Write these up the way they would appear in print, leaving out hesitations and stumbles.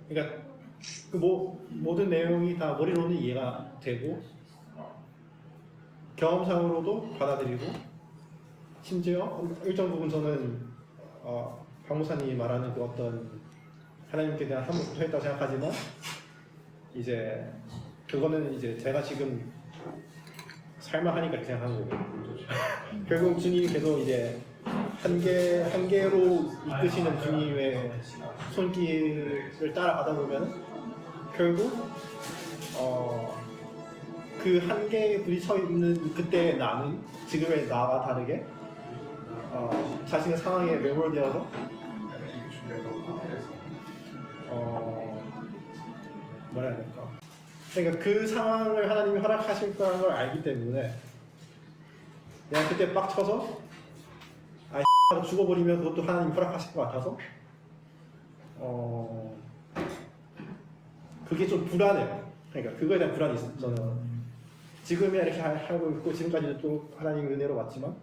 그러니까 그 모든 내용이 다 머리로는 이해가 되고 경험상으로도 받아들이고 심지어 일정 부분 저는 박무사님이 말하는 그 어떤 하나님께 대한 한몫도 했다고 생각하지만 이제 그거는 이제 제가 지금 삶을 하니까 이렇게 생각하는 거고 결국 주님이 계속 이제 한계로 이끄시는 주님의 손길을 따라가다 보면 결국 그 한계에 부딪혀 있는 그때 나는 지금의 나와 다르게 자신의 상황에 매몰되어서 뭐라 해야 될까? 그러니까 그 상황을 하나님이 허락하실 거라는 걸 알기 때문에 그냥 그때 빡쳐서 죽어버리면 그것도 하나님이 허락하실 것 같아서 그게 좀 불안해요. 그러니까 그거에 대한 불안이 있어요. 저는 지금이야 이렇게 하고 있고 지금까지도 또 하나님의 은혜로 왔지만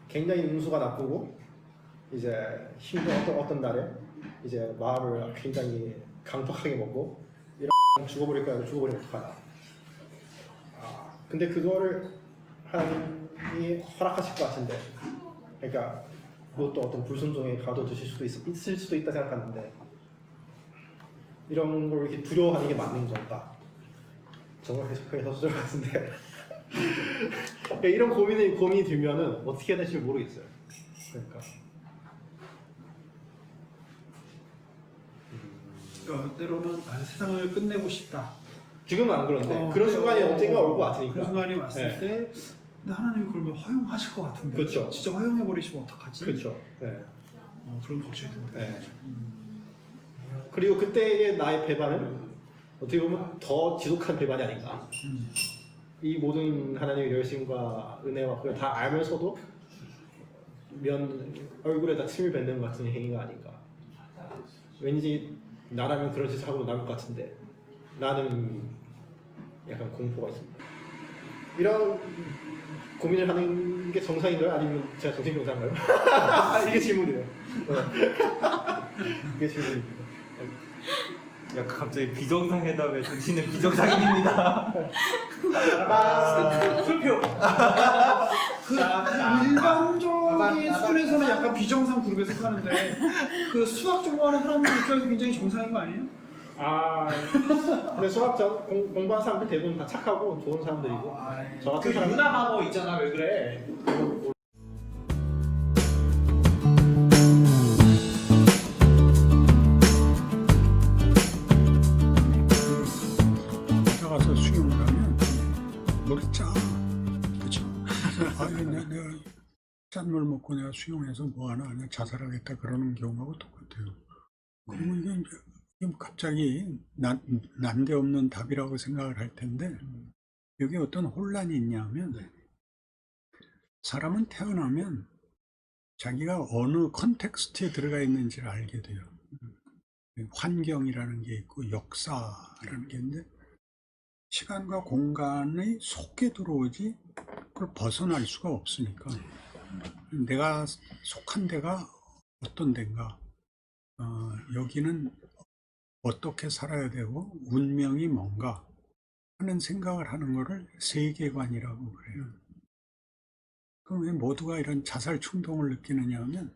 굉장히 운수가 나쁘고 이제 힘든 어떤 날에 이제 마음을 굉장히 강팍하게 먹고 이런 죽어버릴 거야 죽어버리면 어떡하나. 근데 그거를 하나님이 허락하실 것 같은데 그러니까 그것도 어떤 불순종에 가둬두실 수도 있을 수도 있다 생각하는데 이런 걸 이렇게 두려워하는 게 맞는 건가? 정말 해석해서 수절 같은데 그러니까 이런 고민이 들면은 어떻게 해야 될지 모르겠어요. 그러니까 때로는 세상을 끝내고 싶다. 지금은 안 그런데 그런 순간이 언젠가 올 것 같으니까. 그런 순간이 왔을 네. 때 근데 하나님이 그러면 허용하실 것 같은데 그렇죠. 진짜 허용해버리시면 어떡하지? 그렇죠. 네. 그런 걱정이 듭니다. 네. 그리고 그때의 나의 배반은 어떻게 보면 더 지독한 배반이 아닌가. 이 모든 하나님의 열심과 은혜와 그걸 다 알면서도 얼굴에다 침을 뱉는 것 같은 행위가 아닌가. 왠지 나라면 그런 짓을 하고 나올 것 같은데 나는 약간 공포가 있습니다. 이런 고민을 하는 게 정상인가요? 아니면 제가 정신병자인가요? 이게 질문이에요. 이게 질문입니다. 야, 갑자기 비정상회담에 당신은 비정상인입니다. 투표! 일반적인 수준에서는 약간 비정상 그룹에 속하는데 그 수학 전공하는 사람들 입장에서 굉장히 정상인 거 아니에요? 근데 수학 공부하는 사람들 대부분 다 착하고 좋은 사람들이고 저 같은 사람 유나마모 있잖아 왜 그래? 바다 가서 수영을 하면 물이 짜. 그쵸? 내가 짠물 먹고 내가 수영해서 뭐하나 내가 자살하겠다 그러는 경우하고 똑같아요. 그러면 이게 이제 갑자기 난데없는 답이라고 생각을 할 텐데 여기 어떤 혼란이 있냐면 사람은 태어나면 자기가 어느 컨텍스트에 들어가 있는지를 알게 돼요. 환경이라는 게 있고 역사라는 게 있는데 시간과 공간의 속에 들어오지 그걸 벗어날 수가 없으니까 내가 속한 데가 어떤 데인가 여기는 어떻게 살아야 되고 운명이 뭔가 하는 생각을 하는 것을 세계관이라고 그래요. 그럼 왜 모두가 이런 자살 충동을 느끼느냐 하면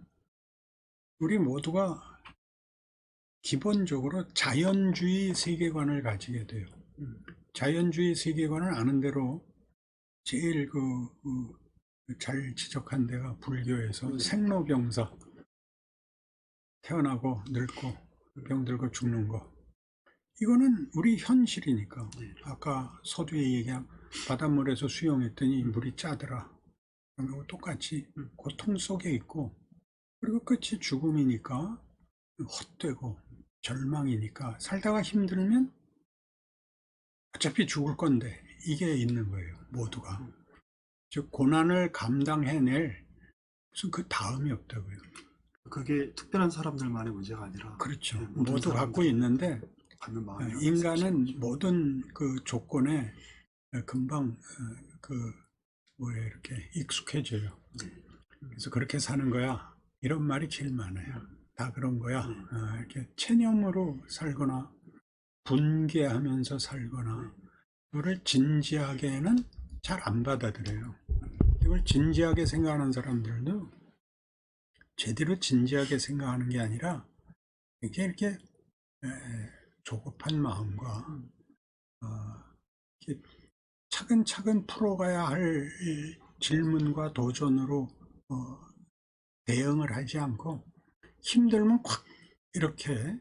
우리 모두가 기본적으로 자연주의 세계관을 가지게 돼요. 자연주의 세계관을 아는 대로 제일 잘 지적한 데가 불교에서 생로병사 태어나고 늙고 병들고 죽는 거 이거는 우리 현실이니까 아까 서두에 얘기한 바닷물에서 수영했더니 물이 짜더라 그런 거하고 똑같이 고통 속에 있고 그리고 끝이 죽음이니까 헛되고 절망이니까 살다가 힘들면 어차피 죽을 건데 이게 있는 거예요. 모두가. 즉 고난을 감당해낼 무슨 그 다음이 없다고요. 그게 특별한 사람들만의 문제가 아니라 그렇죠. 네, 모두 갖고 있는데 갖는 마음이 인간은 모든 그 조건에 금방 이렇게 익숙해져요. 그래서 그렇게 사는 거야. 이런 말이 제일 많아요. 다 그런 거야. 이렇게 체념으로 살거나 분개하면서 살거나 그거를 진지하게는 잘 안 받아들여요. 이걸 진지하게 생각하는 사람들도 제대로 진지하게 생각하는 게 아니라 이렇게 조급한 마음과 이렇게 차근차근 풀어가야 할 질문과 도전으로 대응을 하지 않고 힘들면 콱 이렇게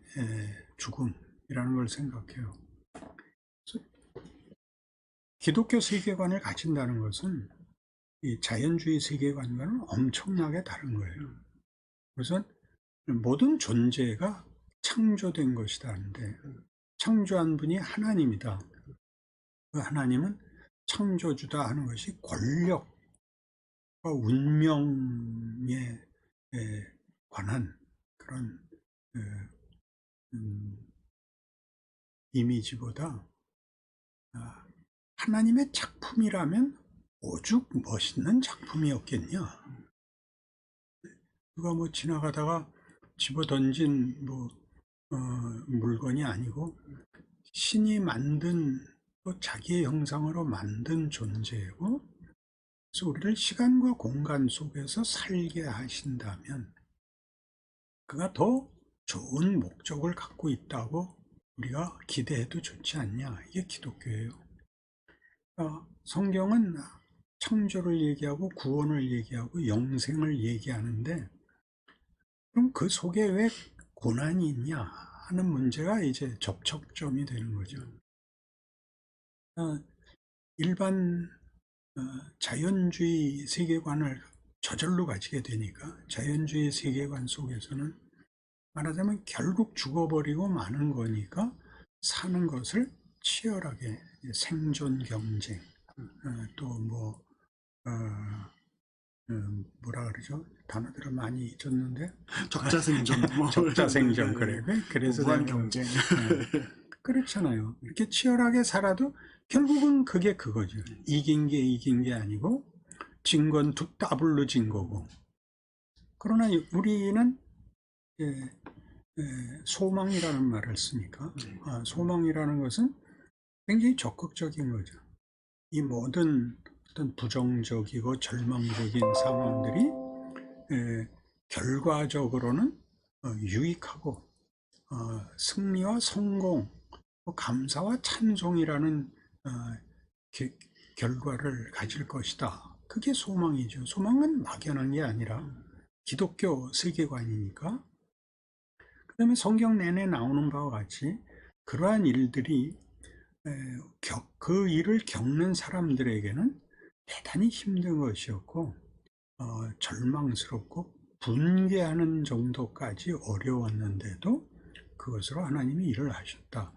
죽음이라는 걸 생각해요. 그래서 기독교 세계관을 가진다는 것은 이 자연주의 세계관과는 엄청나게 다른 거예요. 우선 모든 존재가 창조된 것이다 하는데 창조한 분이 하나님이다. 그 하나님은 창조주다 하는 것이 권력과 운명에 관한 그런 이미지보다 하나님의 작품이라면 오죽 멋있는 작품이었겠냐. 누가 뭐 지나가다가 집어던진 물건이 아니고 신이 만든 또 자기의 형상으로 만든 존재고, 그래서 우리를 시간과 공간 속에서 살게 하신다면 그가 더 좋은 목적을 갖고 있다고 우리가 기대해도 좋지 않냐. 이게 기독교예요. 성경은 창조를 얘기하고 구원을 얘기하고 영생을 얘기하는데 그럼 그 속에 왜 고난이 있냐 하는 문제가 이제 접촉점이 되는 거죠. 일반 자연주의 세계관을 저절로 가지게 되니까 자연주의 세계관 속에서는 말하자면 결국 죽어버리고 마는 거니까 사는 것을 치열하게 생존 경쟁 또 뭐라 그러죠? 단어들을 많이 잊었는데 적자생존, 적자생존 그래. 그래서 무한 경쟁. 그렇잖아요. 이렇게 치열하게 살아도 결국은 그게 그거죠. 이긴 게 아니고 진 건 두 더블로 진 거고. 그러나 우리는 소망이라는 말을 쓰니까 소망이라는 것은 굉장히 적극적인 거죠. 이 모든 어떤 부정적이고 절망적인 상황들이 결과적으로는 유익하고 승리와 성공, 감사와 찬송이라는 결과를 가질 것이다. 그게 소망이죠. 소망은 막연한 게 아니라 기독교 세계관이니까. 그 다음에 성경 내내 나오는 바와 같이 그러한 일들이 그 일을 겪는 사람들에게는 대단히 힘든 것이었고 절망스럽고 분개하는 정도까지 어려웠는데도 그것으로 하나님이 일을 하셨다.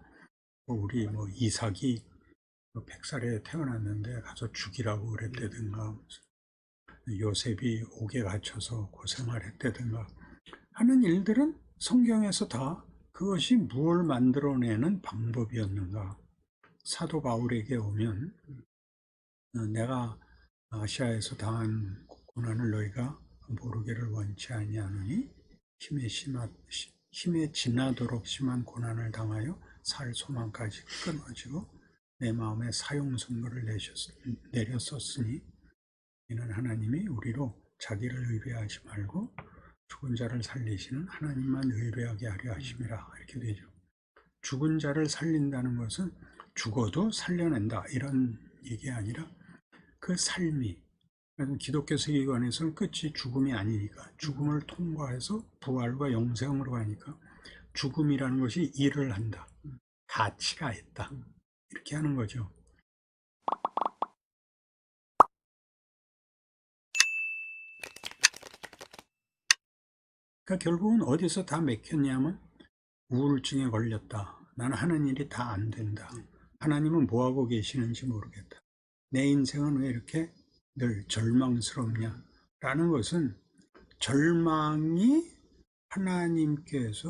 우리 이삭이 100살에 태어났는데 가서 죽이라고 그랬다든가 요셉이 옥에 갇혀서 고생을 했다든가 하는 일들은 성경에서 다 그것이 무엇을 만들어내는 방법이었는가. 사도 바울에게 오면 내가 아시아에서 당한 고난을 너희가 모르기를 원치 아니하노니 힘에 지나도록 심한 고난을 당하여 살 소망까지 끊어지고 내 마음에 사용선고를 내렸었으니 이는 하나님이 우리로 자기를 의뢰하지 말고 죽은 자를 살리시는 하나님만 의뢰하게 하려 하심이라. 이렇게 되죠. 죽은 자를 살린다는 것은 죽어도 살려낸다 이런 얘기 아니라 그 삶이, 기독교 세계관에서는 끝이 죽음이 아니니까 죽음을 통과해서 부활과 영생으로 가니까 죽음이라는 것이 일을 한다, 가치가 있다, 이렇게 하는 거죠. 그러니까 결국은 어디서 다 맥혔냐면 우울증에 걸렸다. 나는 하는 일이 다 안 된다. 하나님은 뭐하고 계시는지 모르겠다. 내 인생은 왜 이렇게 늘 절망스럽냐? 라는 것은 절망이 하나님께서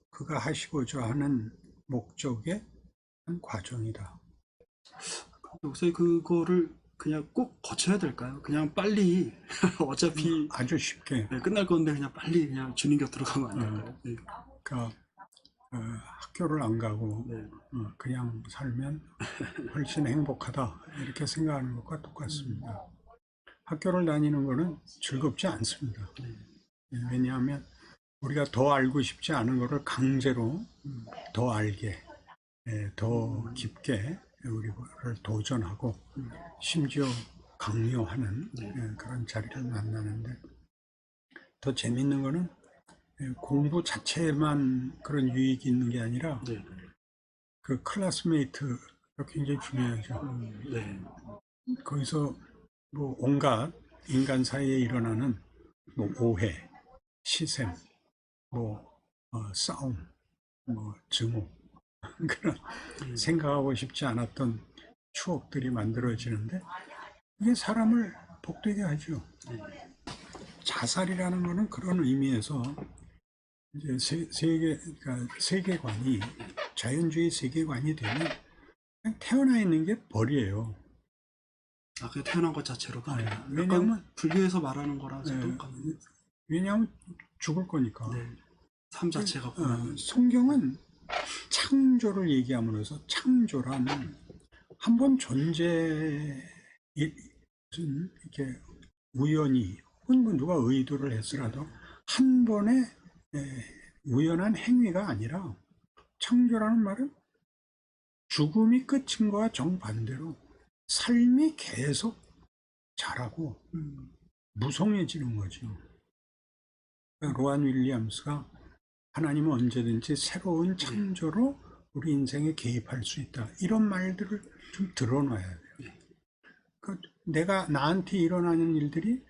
그가 하시고자 하는 목적의 한 과정이다. 요새 그거를 그냥 꼭 거쳐야 될까요? 그냥 빨리 어차피 아주 쉽게. 네, 끝날 건데 그냥 빨리 그냥 주님 곁으로 가면 안 될까요? 네. 그러니까 학교를 안 가고 네. 그냥 살면 훨씬 행복하다 이렇게 생각하는 것과 똑같습니다. 학교를 다니는 것은 즐겁지 않습니다. 왜냐하면 우리가 더 알고 싶지 않은 것을 강제로 더 알게, 더 깊게 우리를 도전하고 심지어 강요하는 그런 자리를 만나는데, 더 재밌는 거는 공부 자체에만 그런 유익이 있는 게 아니라 네. 그 클래스메이트가 굉장히 중요하죠. 네. 거기서 뭐 온갖 인간 사이에 일어나는 뭐 오해, 시샘, 뭐 싸움, 뭐 증오 그런 생각하고 싶지 않았던 추억들이 만들어지는데, 이게 사람을 복되게 하죠. 자살이라는 것은 그런 의미에서 이제 그러니까 세계관이 자연주의 세계관이 되면 그냥 태어나 있는 게 벌이에요. 아, 그냥 태어난 것 자체로 네, 약간 왜냐면 불교에서 말하는 거랑 네, 똑같은 왜냐하면 죽을 거니까. 네. 삶 자체가 성경은 창조를 얘기함으로써, 창조라는 한 번 존재 이렇게 우연히 혹은 뭐 누가 의도를 했으라도 한 번의 우연한 행위가 아니라, 창조라는 말은 죽음이 끝인 거와 정반대로 삶이 계속 자라고 무성해지는 거죠. 로안 윌리엄스가 하나님은 언제든지 새로운 창조로 우리 인생에 개입할 수 있다, 이런 말들을 좀 드러놔야 돼요. 내가 나한테 일어나는 일들이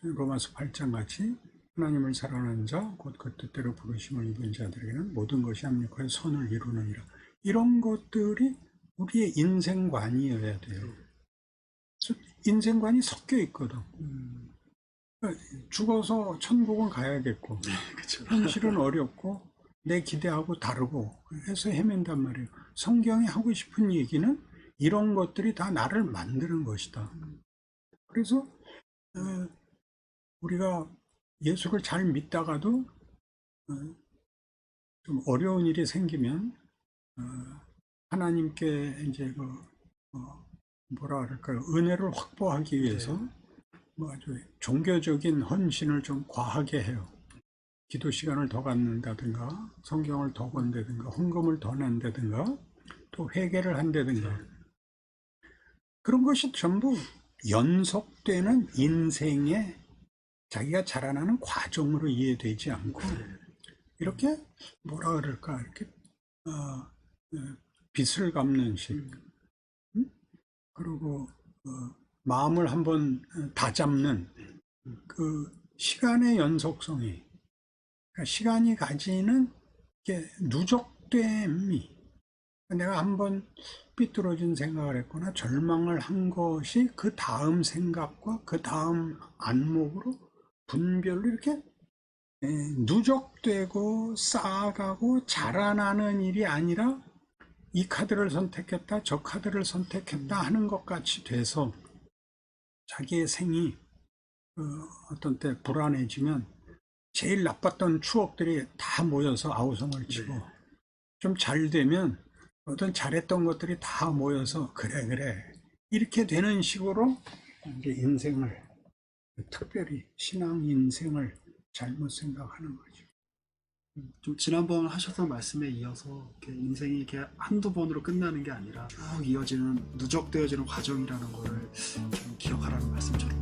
로마서 8장 같이 하나님을 사랑하는 자, 곧 그 뜻대로 부르심을 입은 자들에게는 모든 것이 합력하여 선을 이루느니라, 이런 것들이 우리의 인생관이어야 돼요. 그래서 인생관이 섞여 있거든. 그러니까 죽어서 천국은 가야겠고, 현실은 어렵고 내 기대하고 다르고 해서 헤맨단 말이에요. 성경이 하고 싶은 얘기는 이런 것들이 다 나를 만드는 것이다. 그래서 우리가 예수를 잘 믿다가도 좀 어려운 일이 생기면 하나님께 이제 뭐라 그럴까요? 은혜를 확보하기 위해서 뭐 아주 종교적인 헌신을 좀 과하게 해요. 기도 시간을 더 갖는다든가, 성경을 더 본다든가, 헌금을 더 낸다든가, 또 회개를 한다든가. 그런 것이 전부 연속되는 인생의 자기가 자라나는 과정으로 이해되지 않고, 이렇게 뭐라 그럴까, 이렇게 빚을 갚는 식, 그리고 마음을 한번 다잡는 그 시간의 연속성이, 그러니까 시간이 가지는 누적됨이, 내가 한번 삐뚤어진 생각을 했거나 절망을 한 것이 그 다음 생각과 그 다음 안목으로 분별로 이렇게 누적되고 쌓아가고 자라나는 일이 아니라, 이 카드를 선택했다, 저 카드를 선택했다 하는 것 같이 돼서 자기의 생이 어떤 때 불안해지면 제일 나빴던 추억들이 다 모여서 아우성을 치고, 좀 잘 되면 어떤 잘했던 것들이 다 모여서 그래 이렇게 되는 식으로 이제 인생을, 특별히 신앙 인생을 잘못 생각하는 거죠. 좀 지난번 하셨던 말씀에 이어서 이렇게 인생이 이렇게 한두 번으로 끝나는 게 아니라 쭉 이어지는 누적되어지는 과정이라는 거를 좀 기억하라는 말씀처럼